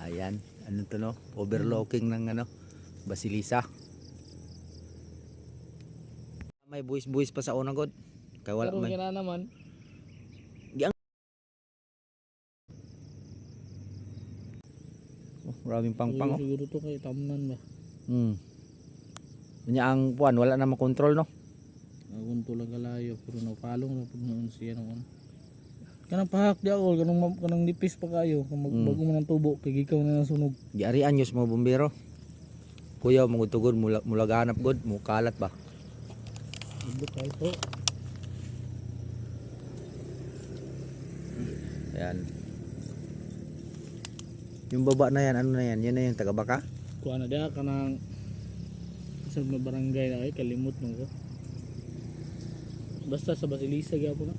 Ayan, ano to no? Overlooking ng ano, Basilisa. May buwis-buwis pa sa una god. Kaya wala Pero man. gina naman. Oh, maraming pangpang oh. Siguro to kay tamnan ba. Nya ang puan wala na makontrol no. Agun to lang kalayo pero napalong na pud noon siya noon. Kanang pahak di ako kanang nipis pa kayo kung magbago man ang tubo kay gikaw na nasunog. Giarian yus mga bombero. Kuya magutugod mulaganap god, mukalat ba. Ibot kay to. Ayan. Yung baba na yan, ano na yan? Yan na yung taga-baka? Kuha na dia kanang sa barangay na ay kalimot mo ko. Basta sa Basilisa gyapon na.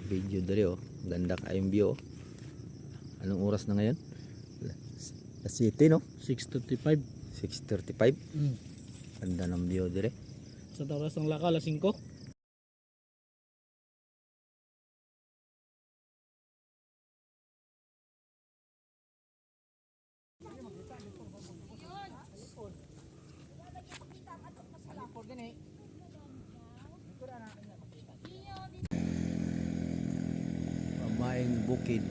Video dali oh. Ganda kayong view oh. Anong oras na ngayon? Alas 7 no? 6:35. 6:35. Ganda ng view dali. Sa oras ng laka alas 5. Mamayang bukid.